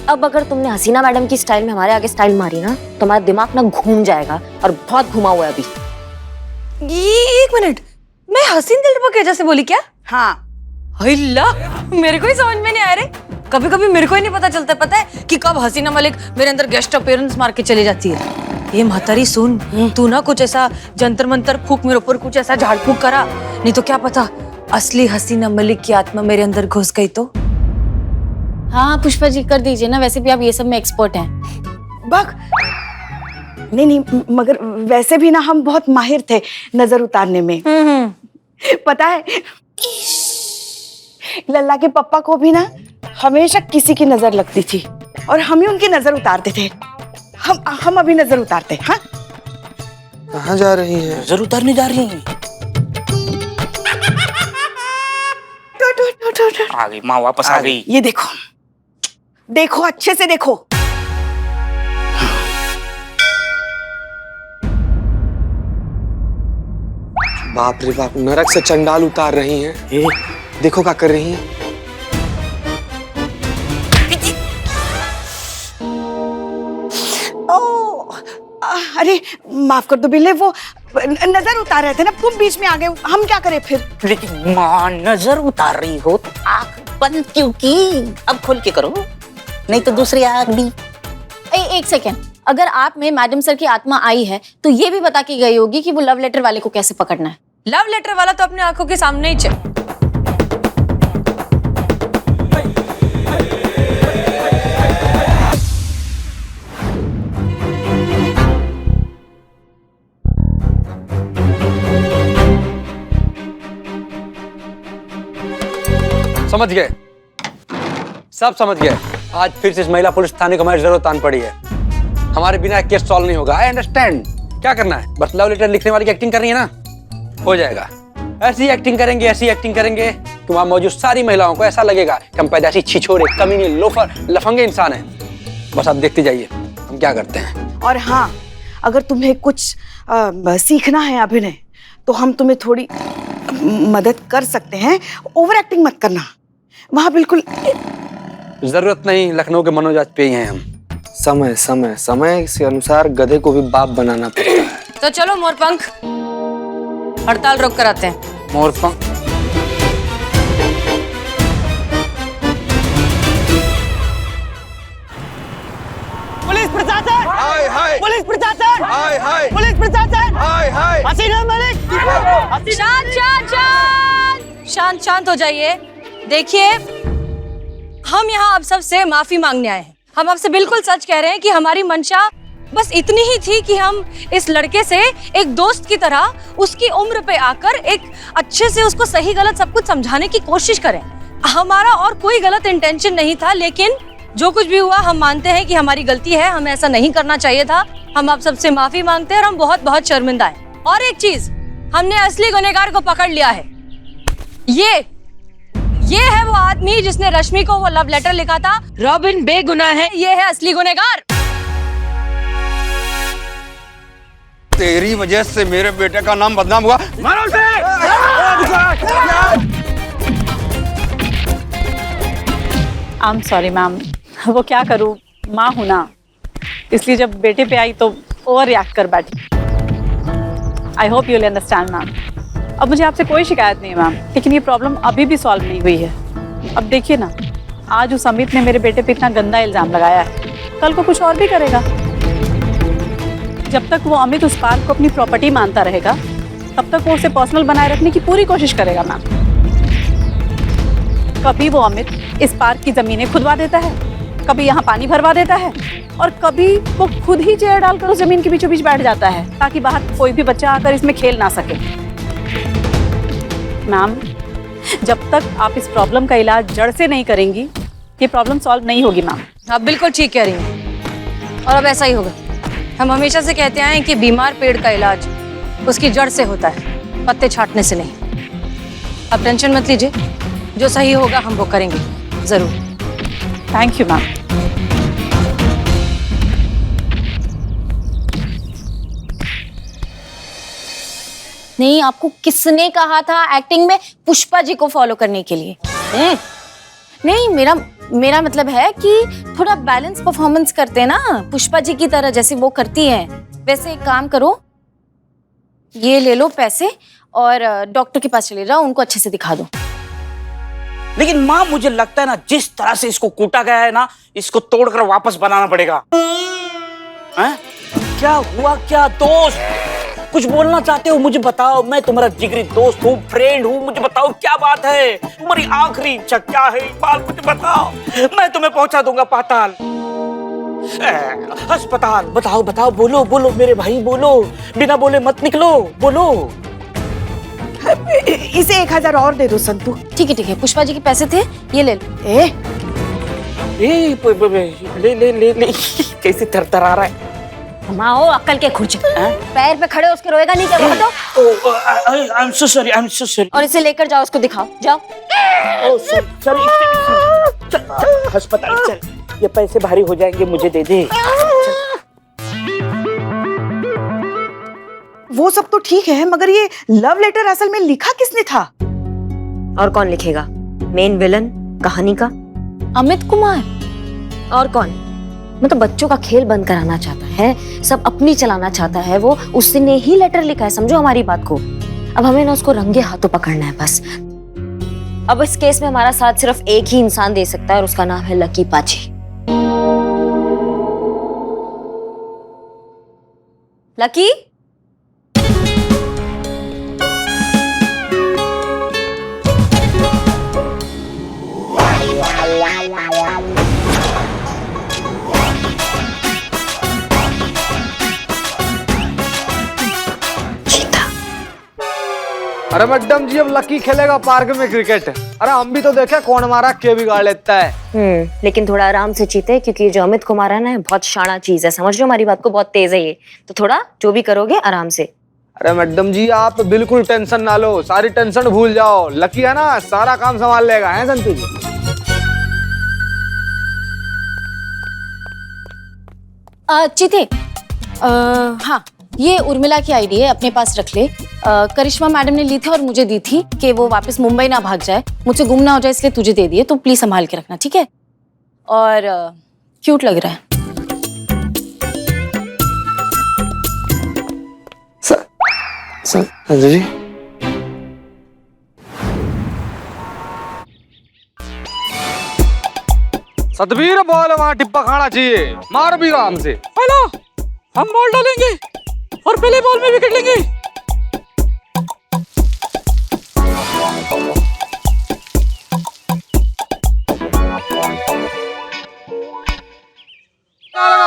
अब अगर तुमने हसीना मैडम की स्टाइल में हमारे आगे स्टाइल मारी ना तो हमारा दिमाग ना घूम जाएगा, और बहुत घुमा हुआ है अभी। ये 1 मिनट, मैं हसीन दिलरुबा के जैसे बोली क्या? हाँ। अल्लाह, मेरे को ही समझ में नहीं आ रहे। कभी कभी मेरे को ही नहीं पता चलता, पता है कि कब हसीना मलिक मेरे अंदर गेस्ट अपीयरेंस मार के चली जाती है। ये महतारी सुन, तू ना कुछ ऐसा जंतर मंतर फूक मेरे ऊपर, कुछ ऐसा झाड़ फूक करा, नहीं तो क्या पता असली हसीना मलिक की आत्मा मेरे अंदर घुस गई तो। हाँ पुष्पा जी, कर दीजिए ना, वैसे भी आप ये सब में एक्सपर्ट हैं। बक नहीं, मगर वैसे भी ना हम बहुत माहिर थे नजर उतारने में। पता है लल्ला के पप्पा को भी ना हमेशा किसी की नजर लगती थी और हम ही उनकी नजर उतारते थे। हम अभी नजर उतारते हैं। हाँ, कहाँ जा रही हैं? नजर उतारने जा रही हैं। आ गई माँ, वापस आ गई। ये देखो, देखो अच्छे से देखो। बाप रे बाप, नरक से चंडाल उतार रही हैं। देखो क्या कर रही हैं। अरे माफ कर दो बिल्ले, वो नजर उतार रहे थे ना, तुम बीच में आ गए, हम क्या करें फिर? लेकिन माँ नजर उतार रही हो तो आंख बंद क्यों की? अब खोल के करो, नहीं तो दूसरी आंख भी। एक सेकेंड, अगर आप में मैडम सर की आत्मा आई है तो ये भी बता के गई होगी कि वो लव लेटर वाले को कैसे पकड़ना है। लव लेटर वाला तो अपने आंखों के सामने ही चल। समझ गए, सब समझ गए। आज फिर से इस महिला पुलिस थाने को हमारी जरूरत आन पड़ी है। हमारे बिना केस सॉल्व नहीं होगा। I understand. क्या करना है? बस लव लेटर लिखने वाली की एक्टिंग करनी है ना, हो जाएगा। ऐसी एक्टिंग करेंगे, ऐसी एक्टिंग करेंगे कि वहां मौजूद सारी महिलाओं को ऐसा लगेगा कि हम पैदाइशी छिछोरे, कमीने, लोफर, लफंगे इंसान हैं। बस आप देखते जाइए हम क्या करते हैं। और हाँ, अगर तुम्हें कुछ सीखना है अभिनय, तो हम तुम्हें थोड़ी मदद कर सकते हैं। ओवर एक्टिंग मत करना वहां, बिल्कुल जरूरत नहीं। लखनऊ के मनोज वाजपेयी हैं हम। समय समय समय के अनुसार गधे को भी बाप बनाना पड़ता है। तो चलो मोरपंख, हड़ताल रोक कर आते हैं। मोरपंख पुलिस प्रशासन, हाय हाय पुलिस प्रशासन, हाय हाय पुलिस प्रशासन, हाय हाय। हसीना मलिक। शांत शांत शांत शांत शांत हो जाइए। देखिए, हम यहाँ आप सबसे माफी मांगने आए हैं। हम आपसे बिल्कुल सच कह रहे हैं कि हमारी मंशा बस इतनी ही थी कि हम इस लड़के से एक दोस्त की तरह उसकी उम्र पे आकर एक अच्छे से उसको सही गलत सब कुछ समझाने की कोशिश करें। हमारा और कोई गलत इंटेंशन नहीं था, लेकिन जो कुछ भी हुआ हम मानते हैं कि हमारी गलती है, हमें ऐसा नहीं करना चाहिए था। हम आप सबसे माफी मांगते हैं और हम बहुत बहुत शर्मिंदा हैं। और एक चीज, हमने असली गुनहगार को पकड़ लिया है। ये है वो आदमी जिसने रश्मि को वो लव लेटर लिखा था। रॉबिन बेगुनाह है, ये है असली गुनहगार। तेरी वजह से मेरे बेटे का नाम बदनाम हुआ। मारो उसे। आई एम सॉरी मैम, वो क्या करूँ, माँ हूँ ना, इसलिए जब बेटे पे आई तो ओवर रिएक्ट कर बैठी। I hope you will understand ma'am. अब मुझे आपसे कोई शिकायत नहीं है मैम, लेकिन ये प्रॉब्लम अभी भी सॉल्व नहीं हुई है। अब देखिए ना, आज उस अमित ने मेरे बेटे पे इतना गंदा इल्जाम लगाया है, कल को कुछ और भी करेगा। जब तक वो अमित उस पार्क को अपनी प्रॉपर्टी मानता रहेगा, तब तक वो उसे पर्सनल बनाए रखने की पूरी कोशिश करेगा मैम। कभी वो अमित इस पार्क की जमीनें खुदवा देता है, कभी यहाँ पानी भरवा देता है, और कभी वो खुद ही चेयर डालकर उस जमीन के बीचों बीच बैठ जाता है ताकि बाहर कोई भी बच्चा आकर इसमें खेल ना सके। मैम, जब तक आप इस प्रॉब्लम का इलाज जड़ से नहीं करेंगी, ये प्रॉब्लम सॉल्व नहीं होगी मैम। आप बिल्कुल ठीक कह रही हैं, और अब ऐसा ही होगा। हम हमेशा से कहते आए हैं कि बीमार पेड़ का इलाज उसकी जड़ से होता है, पत्ते छांटने से नहीं। आप टेंशन मत लीजिए, जो सही होगा हम वो करेंगे जरूर। Thank you ma'am. नहीं, आपको किसने कहा था एक्टिंग में पुष्पा जी को फॉलो करने के लिए? नहीं, मेरा मतलब है कि थोड़ा बैलेंस परफॉर्मेंस करते हैं ना, पुष्पा जी की तरह जैसे वो करती हैं। वैसे एक काम करो, ये ले लो पैसे और डॉक्टर के पास चले जाओ, उनको अच्छे से दिखा दो। लेकिन माँ, मुझे लगता है ना, जिस तरह से इसको कूटा गया है ना, इसको तोड़कर वापस बनाना पड़ेगा। हैं? क्या हुआ? क्या दोस्त, कुछ बोलना चाहते हो? मुझे बताओ, मैं तुम्हारा जिगरी दोस्त हूँ, फ्रेंड हूँ। मुझे बताओ क्या बात है, तुम्हारी आखिरी इच्छा क्या है? बात मुझे बताओ, मैं तुम्हें पहुंचा दूंगा पाताल, अस्पताल। बताओ बताओ, बोलो बोलो मेरे भाई, बोलो, बिना बोले मत निकलो, बोलो। इसे 1000 और दे दो संतू। ठीक है, पुष्पा जी के पैसे थे, ये ले लो। ले ले ले ले, कैसे थरथरा रहा है। माँ हो अक्कल के खुर्चे, पैर पे खड़े उसके रोएगा नहीं क्या? I am so sorry. और इसे लेकर जाओ, उसको दिखाओ, जाओ। चल अस्पताल चल, ये पैसे भारी हो जाएंगे, मुझे दे दे। वो सब तो ठीक है, मगर ये लव लेटर असल में लिखा किसने था? और कौन लिखेगा? मेन विलन कहानी का अमित कुमार। और कौन? मतलब बच्चों का खेल बंद कराना चाहता है, सब अपनी चलाना चाहता है वो, उसने ही लेटर लिखा है, समझो हमारी बात को। अब हमें ना उसको रंगे हाथों पकड़ना है बस। अब इस केस में हमारा साथ सिर्फ एक ही इंसान दे सकता है, और उसका नाम है लकी पाजी। लकी, अरे मैडम जी अब लकी खेलेगा पार्क में क्रिकेट। अरे हम भी तो देखे कौन मारा के बिगाड़ लेता है। लेकिन थोड़ा आराम से जीते, क्योंकि जो अमित को मारा ना बहुत शाना चीज है, समझ लो हमारी बात को, बहुत तेज है ये। तो थोड़ा जो भी करोगे आराम से। अरे मैडम जी आप बिल्कुल टेंशन ना लो, सारी टेंशन भूल जाओ, लकी है ना सारा काम संभाल लेगा, है संतु जी? चिते, हाँ ये उर्मिला की आईडी है, अपने पास रख ले। करिश्मा मैडम ने ली थी और मुझे दी थी कि वो वापस मुंबई ना भाग जाए, मुझसे गुम ना हो जाए, इसलिए तुझे दे दिए, तो प्लीज संभाल के रखना, ठीक है? और क्यूट लग रहा है। संजय जी सतबीर बॉल वहां टिप्पा खाना चाहिए, मार भी आराम से। हेलो, हम बॉल डालेंगे और पहले बॉल में विकेट लेंगे।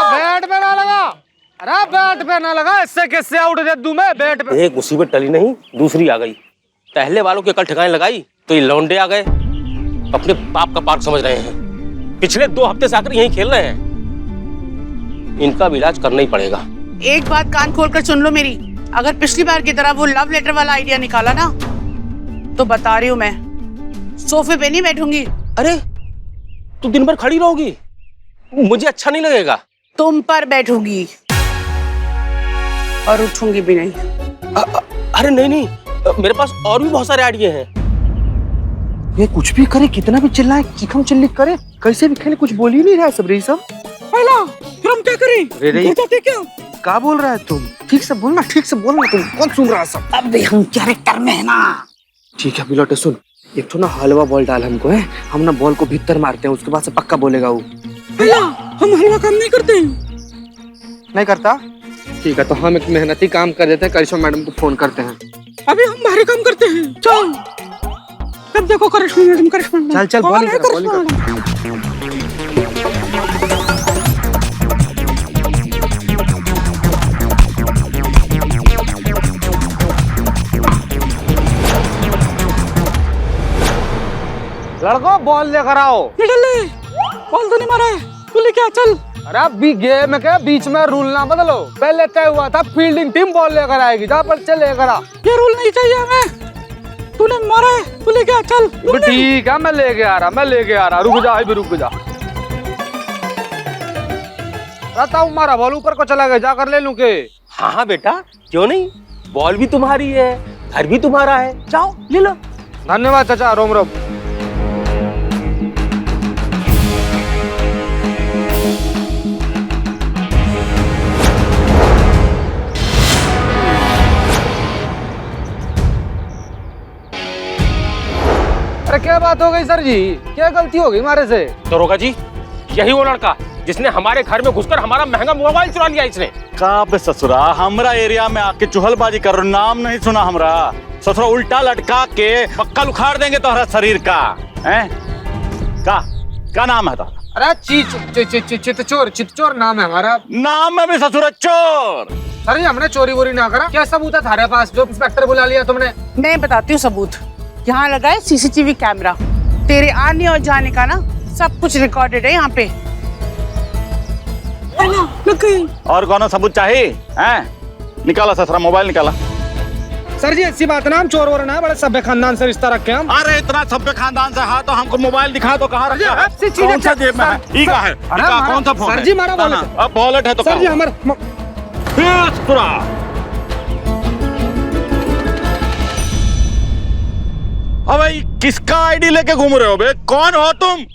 बैट पे ना लगा, अरे बैट पे ना लगा, इससे कैसे आउट दे दूं मैं? बैट पे एक मुसीबत टली नहीं, दूसरी आ गई। पहले वालों के कल ठिकाने लगाई तो ये लौंडे आ गए, अपने पाप का पार्क समझ रहे हैं। पिछले 2 हफ्ते से आकर यहीं खेल रहे हैं। इनका भी इलाज करना ही पड़ेगा। एक बात कान खोल कर सुन लो मेरी, अगर पिछली बार की तरह वो लव लेटर वाला आइडिया निकाला ना, तो बता रही हूँ मैं सोफे पे नहीं बैठूंगी। अरे तू दिन भर खड़ी रहोगी, मुझे अच्छा नहीं लगेगा। तुम पर बैठूंगी और उठूंगी भी नहीं। अरे नहीं, मेरे पास और भी बहुत सारे आइडिया हैं। ये कुछ भी करे, कितना भी चिल्लाए, चीखम चिल्ली करे, कैसे भी खेले, कुछ बोल ही नहीं रहा है सब रही सब। हेलो, फिर हम क्या करें? बताते क्या? क्या बोल रहा है तुम? ठीक से बोलना, ठीक से बोलना, तुम कौन सुन रहा है सब? अबे हम कैरेक्टर में है ना। ठीक है बिलोटे सुन, एक तो ना हलवा बॉल डाल हमको है, हम ना बॉल को भीतर मारते हैं, उसके बाद से पक्का बोलेगा वो। हम हलवा काम नहीं करते। नहीं करता? ठीक है, तो हम एक मेहनती काम कर देते हैं, करिश्मा मैडम को फोन करते हैं। अभी हम भारी काम करते हैं, चल। अब देखो करिश्मा मैडम, करिश्मा मैडम। चल बॉलिंग कर, बॉलिंग कर। लड़को बॉल लेकर आओ। बॉल तो नहीं मारा है, तू लेके आ, चल। अरे अभी गेम के बीच में रूल ना बदलो, पहले तय हुआ था फील्डिंग टीम बॉल लेकर आएगी, जा पर चल लेकर आ। ये रूल नहीं चाहिए हमें, तूने मारा है, तू लेके आ, चल। ठीक है, मैं लेके आ रहा, रुक जा, अभी रुक जा। रहता हूँ, मारा बॉल ऊपर को चला गया, जाकर ले लूं के? हाँ बेटा, क्यों नहीं, बॉल भी तुम्हारी है, घर भी तुम्हारा है, जाओ ले लो। धन्यवाद चाचा, रोम रोम। अरे क्या बात हो गई सर जी, क्या गलती हो गई हमारे से? दरोगा जी, यही वो लड़का जिसने हमारे घर में घुसकर हमारा महंगा मोबाइल चुरा लिया इसने। का बे ससुरा, हमरा एरिया में आके चुहलबाजी कर, नाम नहीं सुना हमरा? ससुरा उल्टा लटका के बक्कल उखाड़ देंगे तोहरा शरीर का, हैं? का नाम है तोहरा? अरे चितचोर नाम है हमारा। नाम है भी ससुरा चोर। सर जी हमने चोरी वोरी ना करा, क्या सबूत है तुम्हारे पास जो इंस्पेक्टर बुला लिया तुमने? मैं बताती हूँ सबूत। यहाँ लगा है सीसीटीवी कैमरा, तेरे आने और जाने का ना सब कुछ रिकॉर्डेड है यहाँ पे। और कौन सबूत चाहिए? हैं? निकाला ससुरा, मोबाइल निकाला। सर जी ऐसी बात ना, हम चोर वोर ना, बड़े सभ्य खानदान से रिश्ता रखे हम। अरे इतना सभ्य खानदान से हाँ, तो हमको मोबाइल दिखा दो, कहाँ रखा है? कौन सा जेब में है? ई का है? कौन सा फोन है? सर जी हमारा वॉलेट है। अब वॉलेट है तो सर जी हमारा अबे किसका आईडी लेके घूम रहे हो बे? कौन हो तुम?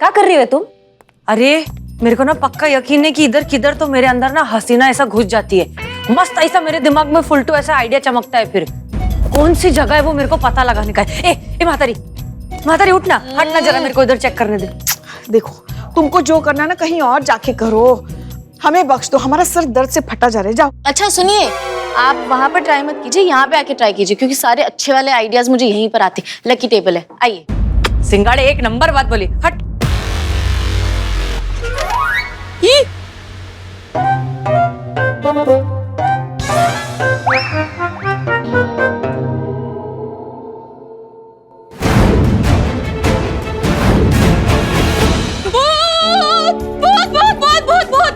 क्या कर रही हो तुम? अरे मेरे को ना पक्का यकीन है कि इधर किधर तो मेरे अंदर ना हसीना ऐसा घुस जाती है, मस्त ऐसा मेरे दिमाग में फुलटू ऐसा आइडिया चमकता है। फिर कौन सी जगह है वो मेरे को पता लगाने का है। ए मातारी, मातारी उठ ना, हट ना जरा, मेरे को इधर चेक करने दे। देखो तुमको जो करना है ना कहीं और जाके करो, हमें बख्श दो, हमारा सर दर्द से फटा जा रहा है। जाओ। अच्छा सुनिए, आप वहां पर ट्राई मत कीजिए, यहाँ पे आके ट्राई कीजिए, क्योंकि सारे अच्छे वाले आइडियाज मुझे यहीं पर आते। लकी टेबल है, आइए। सिंगाड़े एक नंबर बात बोली, हट।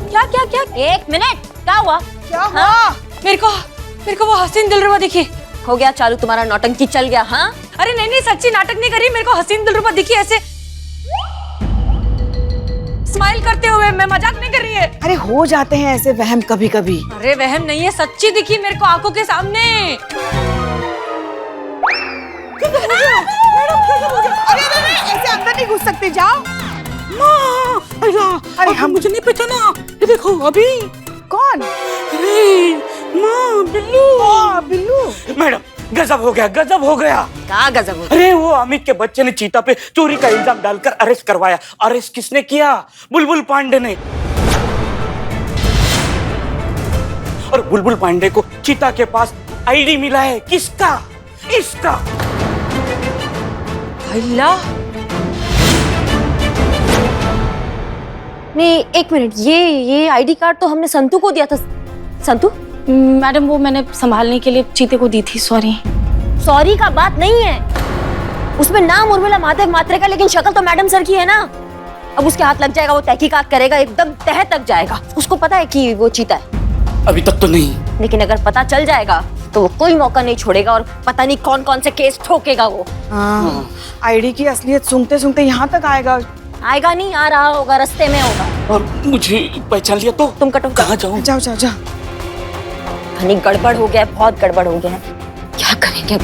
क्या क्या क्या? एक मिनट, क्या हुआ? क्या हुआ? मेरे को वो हसीन दिलरुबा दिखी। हो गया चालू तुम्हारा नौटंकी, चल गया? हाँ अरे नहीं नहीं, सच्ची नाटक नहीं करी, मेरे को हसीन दिलरुबा दिखी ऐसे स्माइल करते हुए, मैं मजाक नहीं कर रही है। अरे हो जाते हैं ऐसे वहम कभी कभी। अरे वहम नहीं है, सच्ची दिखी मेरे को आंखों के सामने। अरे ऐसे अंदर नहीं घुस सकते, जाओ। अरे हम मुझे नहीं पहचाना, ये देखो अभी। कौन? अरे माँ, बिल्लू। बिल्लू। मैडम गजब हो गया, गजब हो गया। क्या गजब हो गया? अरे वो अमित के बच्चे ने चीता पे चोरी का इल्जाम डालकर अरेस्ट करवाया। अरेस्ट किसने किया? बुलबुल पांडे ने। और बुलबुल पांडे को चीता के पास आईडी मिला है। किसका? इसका। अल्लाह। नहीं एक मिनट, ये आईडी कार्ड तो हमने संतू को दिया था। संतू? मैडम वो मैंने संभालने के लिए चीते को दी थी, सॉरी। सॉरी का बात नहीं है, उसमें नाम उर्मिला महादेव मात्रे का, लेकिन शक्ल तो मैडम सर की है ना। अब उसके हाथ लग जाएगा, वो तहकीकात करेगा, एकदम तह तक जाएगा। उसको पता है कि वो चीता है? अभी तक तो नहीं, लेकिन अगर पता चल जाएगा तो वो कोई मौका नहीं छोड़ेगा और पता नहीं कौन कौन से केस ठोकेगा वो। आईडी की असलियत सूंघते सूंघते यहाँ तक आएगा। आएगा नहीं, आ रहा होगा, रास्ते में होगा। और मुझे पहचान लिया तो तुम कटो। कहाँ जाऊँ? जाओ जाओ जाओ। धनी गड़बड़ हो गया, बहुत गड़बड़ हो गया है। क्या करेंगे?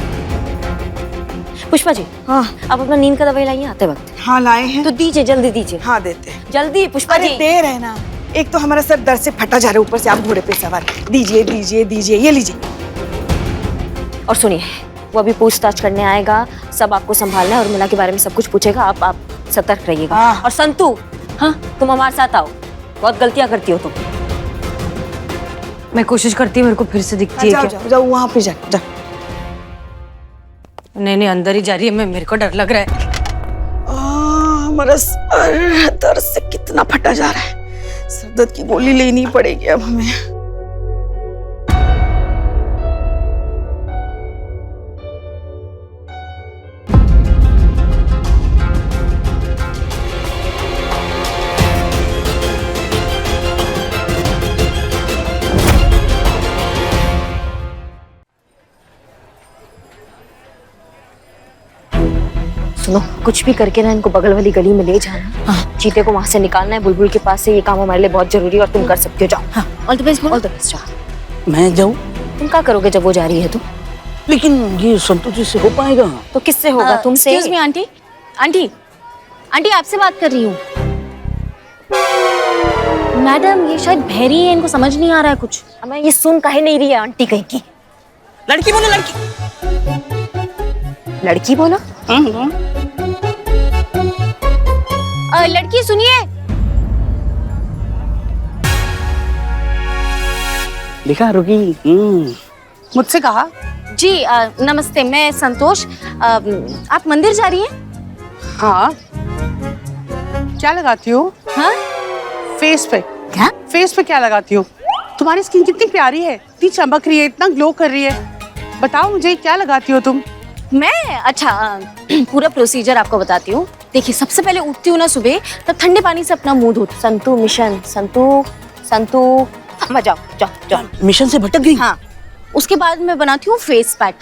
पुष्पा जी, हाँ आप अपना नींद का दवाई लाइए आते वक्त। हाँ लाए हैं। तो दीजिए, जल्दी दीजिए। हाँ देते हैं। जल्दी पुष्पा अरे जी। देर है ना, एक तो हमारा सर दर्द से फटा जा रहा है, ऊपर से आप घोड़े पे सवार। दीजिए दीजिए दीजिए, ये लीजिए। और सुनिए, वो अभी पूछताछ करने आएगा, सब आपको संभालना है, उर्मिला के बारे में सब कुछ पूछेगा, आप सतर्क रहिएगा। हाँ। और संतू, हाँ तुम हमारे साथ आओ, बहुत गलतियां करती हो तुम। मैं कोशिश करती हूँ, मेरे को फिर से दिखती है जाओ क्या? जाओ जाओ, वहाँ पे जाओ जाओ। नहीं नहीं, अंदर ही जा रही है, मेरे को डर लग रहा है। हमारा सर दर्द से कितना फटा जा रहा है, सर दर्द की गोली लेनी पड़ेगी अब हमें। सुनो, कुछ भी करके ना इनको बगल वाली गली में ले जाना। हाँ। चीते को वहां से निकालना है, बुलबुल के पास से। ये काम हमारे लिए बहुत जरूरी है और तुम कर सकते हो। जाओ। हाँ। All the best. All the best. जाओ। मैं जाऊँ? तुम क्या करोगे जब वो जा रही है तो? लेकिन ये संतोष जी से हो पाएगा? तो किससे होगा? तुमसे। Excuse me aunty, aunty aunty आपसे बात कर रही हूँ। मैडम ये शायद बहरी है, इनको समझ नहीं आ रहा है कुछ। मैं ये सुन काहे नहीं रही है आंटी कहीं की? लड़की बोलो, लड़की। लड़की बोलो? लड़की सुनिए। लिखा रुकी। मुझसे कहा? जी नमस्ते, मैं संतोष। आप मंदिर जा रही हैं? हाँ। क्या लगाती हो? हाँ? फेस पे। क्या? फेस पे क्या लगाती हो? तुम्हारी स्किन कितनी प्यारी है, इतनी चमक रही है, इतना ग्लो कर रही है। बताओ मुझे क्या लगाती हो तुम? मैं अच्छा पूरा प्रोसीजर आपको बताती हूँ। देखिए, सबसे पहले उठती हूँ ना सुबह, तब ठंडे पानी से अपना मुंह धोती। संतू मिशन, संतू जाओ जाओ जाओ। मिशन से भटक गई। हाँ, उसके बाद मैं बनाती हूँ फेस पैक।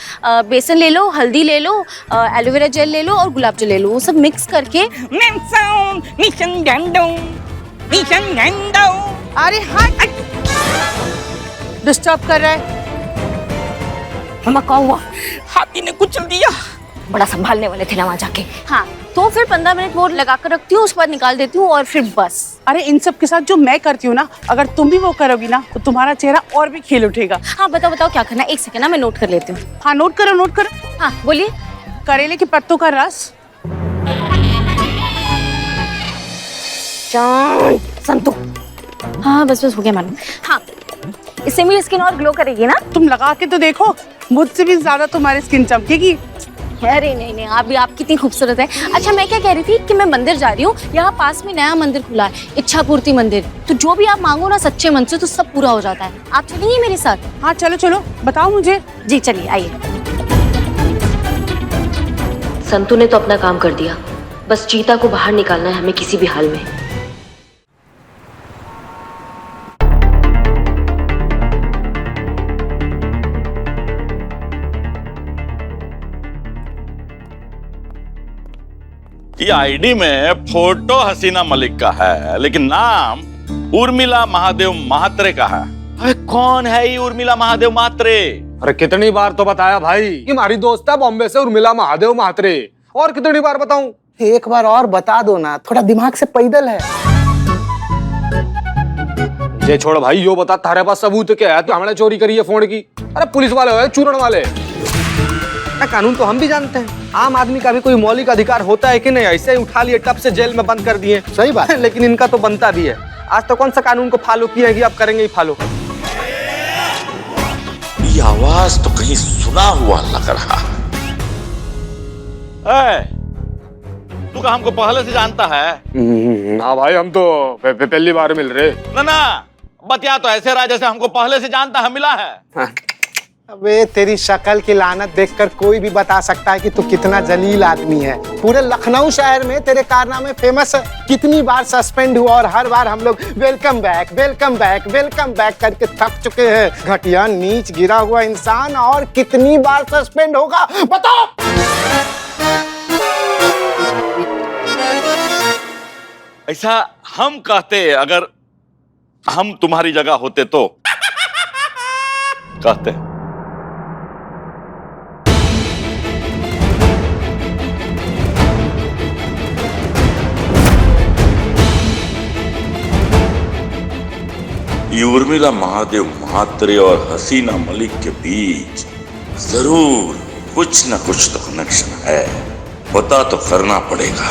बेसन ले लो, हल्दी ले लो, एलोवेरा जेल ले लो और गुलाब जल ले लो। वो सब मिक्स करके अरे हट, डिस्टर्ब कर रहा है। मम्मा क्या हुआ? हाथी ने कुचल दिया। बड़ा संभालने वाले थे ना वहां जाके। हाँ, तो फिर 15 मिनट वो लगा कर रखती हूँ, उसके बाद निकाल देती हूँ और फिर बस। अरे इन सब के साथ जो मैं करती हूँ ना, अगर तुम भी वो करोगी ना तो तुम्हारा चेहरा और भी खिल उठेगा। हाँ बताओ बताओ क्या करना है? एक सेकंड ना, मैं नोट कर लेती हूँ। हाँ नोट करो, नोट करो। हाँ बोलिए। करेले के पत्तों का रस, जान संतु। हाँ बस बस हो गया मैडम। हाँ इससे मेरी स्किन और ग्लो करेगी ना। तुम लगा के तो देखो, मुझसे भी ज्यादा तुम्हारी स्किन चमकेगी। अरे नहीं नहीं, आप कितनी खूबसूरत है। अच्छा मैं क्या कह रही थी कि मैं मंदिर जा रही हूँ, यहाँ पास में नया मंदिर खुला है, इच्छा पूर्ति मंदिर। तो जो भी आप मांगो ना सच्चे मन से तो सब पूरा हो जाता है। आप चलेंगी मेरे साथ? हाँ चलो चलो, बताओ मुझे। जी चलिए आइए। संतु ने तो अपना काम कर दिया, बस चीता को बाहर निकालना है हमें किसी भी हाल में। ये आईडी में फोटो हसीना मलिक का है, लेकिन नाम उर्मिला महादेव महात्रे का है। अरे कौन है ये उर्मिला महादेव महात्रे? अरे कितनी बार तो बताया भाई, ये हमारी दोस्त है बॉम्बे से उर्मिला महादेव महात्रे। और कितनी बार बताऊं? एक बार और बता दो ना, थोड़ा दिमाग से पैदल है। ये छोड़ भाई, यो बता तारे पास सबूत क्या है? तू हमने चोरी करी है फोन की? अरे पुलिस वाले हो चूरण वाले। कानून तो हम भी जानते हैं, आम आदमी का भी कोई मौलिक अधिकार होता है कि नहीं? ऐसे ही उठा लिए टप से जेल में बंद कर दिए। सही बात। लेकिन इनका तो बनता भी है। आज तो कौन सा कानून को फॉलो किया है कि अब करेंगे ही फॉलो। ये आवाज तो कहीं सुना हुआ लग रहा है। तू का हमको पहले से जानता है? ना भाई, हम तो पहली बार मिल रहे। ना बतिया तो ऐसे रहा जैसे हमको पहले से जानता है, मिला है। हाँ। अबे तेरी शक्ल की लानत देखकर कोई भी बता सकता है कि तू कितना जलील आदमी है। पूरे लखनऊ शहर में तेरे कारनामे फेमस है। कितनी बार सस्पेंड हुआ और हर बार हम लोग welcome back welcome back welcome back करके थक चुके हैं। घटिया नीच गिरा हुआ इंसान, और कितनी बार सस्पेंड होगा बताओ? ऐसा हम कहते, अगर हम तुम्हारी जगह होते तो कहते। उर्मिला महादेव महात्रे और हसीना मलिक के बीच जरूर कुछ न कुछ तो कनेक्शन है, पता तो करना पड़ेगा।